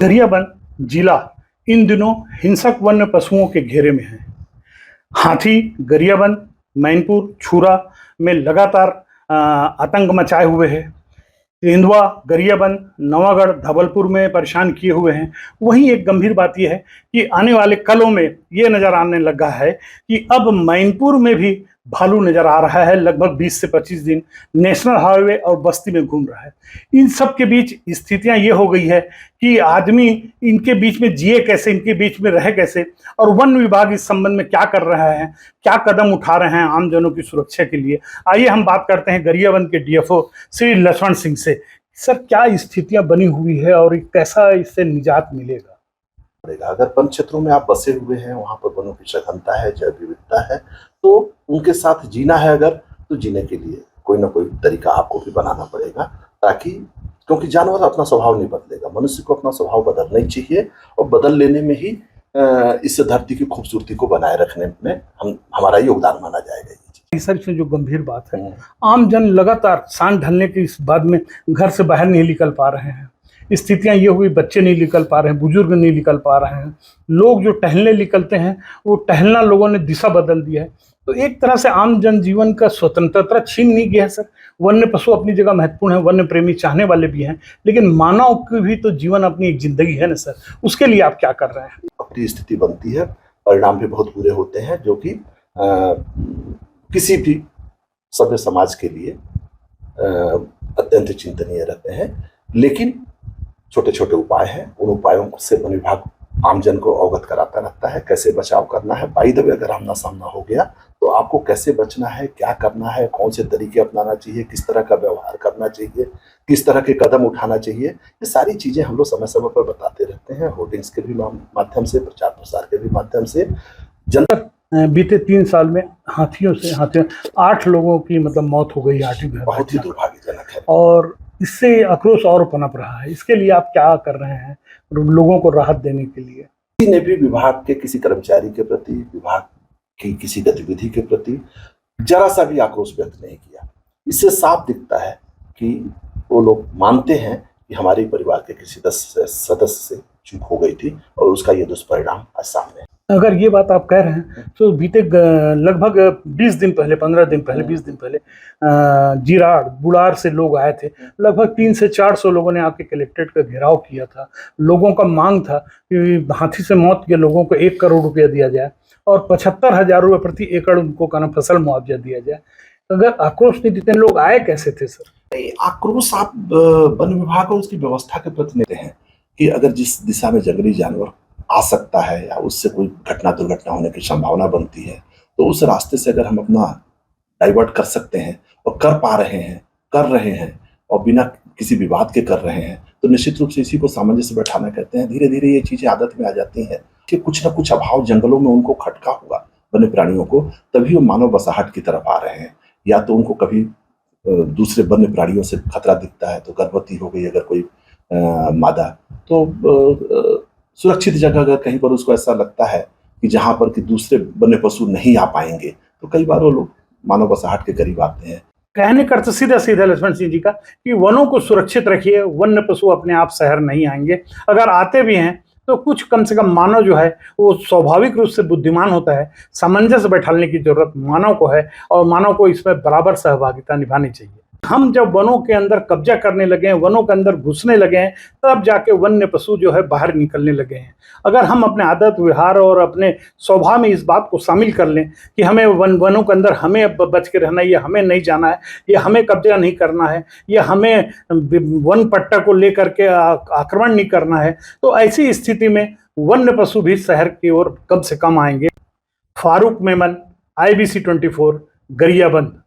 गरियाबंद जिला इन दिनों हिंसक वन्य पशुओं के घेरे में है। हाथी गरियाबंद, मैनपुर, छुरा में लगातार आतंक मचाए हुए है। तेंदुआ गरियाबंद, नवागढ़, धवलपुर में परेशान किए हुए हैं। वहीं एक गंभीर बात यह है कि आने वाले कलों में ये नजर आने लगा है कि अब मैनपुर में भी भालू नजर आ रहा है। लगभग 20 से 25 दिन नेशनल हाईवे और बस्ती में घूम रहा है। इन सब के बीच स्थितियां ये हो गई है कि आदमी इनके बीच में जिए कैसे, इनके बीच में रहे कैसे, और वन विभाग इस संबंध में क्या कर रहा है, क्या कदम उठा रहे हैं आमजनों की सुरक्षा के लिए। आइए हम बात करते हैं गरियाबंद के डीएफओ श्री लक्ष्मण सिंह से। सर, क्या स्थितियां बनी हुई है और कैसा इससे निजात मिलेगा? अगर वन क्षेत्रों में आप बसे हुए हैं, वहां पर वनों की सघनता है, जैव विविधता है, तो उनके साथ जीना है अगर, तो जीने के लिए कोई ना कोई तरीका आपको भी बनाना पड़ेगा, ताकि क्योंकि जानवर अपना स्वभाव नहीं बदलेगा, मनुष्य को अपना स्वभाव बदलना ही चाहिए और बदल लेने में ही इस धरती की खूबसूरती को बनाए रखने में हमारा योगदान माना जाएगा। सर, इसमें जो गंभीर बात है, आम जन लगातार सांझ ढलने के इस बाद में घर से बाहर नहीं निकल पा रहे हैं। स्थितियां ये हुई, बच्चे नहीं निकल पा रहे हैं, बुजुर्ग नहीं निकल पा रहे हैं। लोग जो टहलने निकलते हैं, वो टहलना लोगों ने दिशा बदल दिया है। तो एक तरह से आम जनजीवन का स्वतंत्रता छीन नहीं गया है। सर, वन्य पशु अपनी जगह महत्वपूर्ण है, वन्य प्रेमी चाहने वाले भी हैं, लेकिन मानव की भी तो जीवन अपनी एक जिंदगी है ना सर। उसके लिए आप क्या कर रहे हैं? अपनी स्थिति बनती है, परिणाम भी बहुत बुरे होते हैं, जो कि किसी भी सभ्य समाज के लिए अत्यंत चिंतनीय रहते हैं। लेकिन छोटे छोटे उपाय हैं, उन उपायों से वन विभाग आमजन को अवगत कराता रहता है, कैसे बचाव करना है। बाई द वे, अगर आमना सामना हो गया तो आपको कैसे बचना है, क्या करना है, कौन से तरीके अपनाना चाहिए, किस तरह का व्यवहार करना चाहिए, किस तरह के कदम उठाना चाहिए, ये सारी चीजें हम लोग समय समय पर बताते रहते हैं। होर्डिंग्स के भी माध्यम से, प्रचार प्रसार के भी माध्यम से। जनता बीते 3 साल में हाथियों 8 लोगों की मौत हो गई। बहुत ही दुर्भाग्यजनक है और इससे आक्रोश और पनप रहा है। इसके लिए आप क्या कर रहे हैं लोगों को राहत देने के लिए? किसी ने भी विभाग के किसी कर्मचारी के प्रति, विभाग की किसी गतिविधि के प्रति जरा सा भी आक्रोश व्यक्त नहीं किया। इससे साफ दिखता है कि वो लोग मानते हैं कि हमारे परिवार के किसी सदस्य से चूक हो गई थी और उसका ये दुष्परिणाम आज सामने है। अगर ये बात आप कह रहे हैं तो बीते लगभग 20 दिन पहले, 15 दिन पहले, 20 दिन पहले जिराड़ बुलार से लोग आए थे। लगभग 300 से 400 लोगों ने आके कलेक्ट्रेट का घेराव किया था। लोगों का मांग था कि हाथी से मौत के लोगों को 1 करोड़ रुपया दिया जाए और 75,000 रुपये प्रति एकड़ उनको फसल मुआवजा दिया जाए। अगर आक्रोश नहीं देते, लोग आए कैसे थे सर? आक्रोश आप वन विभाग और उसकी व्यवस्था के प्रति लेते हैं कि अगर जिस दिशा में जंगली जानवर आ सकता है या उससे कोई दुर्घटना होने की संभावना बनती है, तो उस रास्ते से अगर हम अपना डाइवर्ट कर सकते हैं और कर रहे हैं और बिना किसी विवाद के कर रहे हैं, तो निश्चित रूप से इसी को सामंजस्य बैठाना कहते हैं। धीरे धीरे ये चीजें आदत में आ जाती हैं कि कुछ ना कुछ अभाव जंगलों में उनको खटका हुआ वन्य प्राणियों को, तभी वो मानव बसाहट की तरफ आ रहे हैं। या तो उनको कभी दूसरे वन्य प्राणियों से खतरा दिखता है, तो गर्भवती हो गई अगर कोई मादा, तो सुरक्षित जगह अगर कहीं पर उसको ऐसा लगता है कि जहां पर कि दूसरे वन्य पशु नहीं आ पाएंगे, तो कई बार वो लोग मानव बसाहट के करीब आते हैं। कहने का तो सीधा सीधा लक्ष्मण सिंह जी का कि वनों को सुरक्षित रखिए, वन्य पशु अपने आप शहर नहीं आएंगे। अगर आते भी हैं तो कुछ कम से कम मानव जो है वो स्वाभाविक रूप से बुद्धिमान होता है। सामंजस्य बैठाने की जरूरत मानव को है और मानव को इसमें बराबर सहभागिता निभानी चाहिए। हम जब वनों के अंदर कब्जा करने लगे हैं, वनों के अंदर घुसने लगे हैं, तब जाके वन्य पशु जो है बाहर निकलने लगे हैं। अगर हम अपने आदत व्यवहार और अपने स्वभाव में इस बात को शामिल कर लें कि हमें वनों के अंदर हमें बच के रहना है, ये हमें नहीं जाना है, ये हमें कब्जा नहीं करना है, ये हमें वन पट्टा को लेकर के आक्रमण नहीं करना है, तो ऐसी स्थिति में वन्य पशु भी शहर की ओर कम से कम आएंगे। फारूक मेमन, IBC 24, गरियाबंद।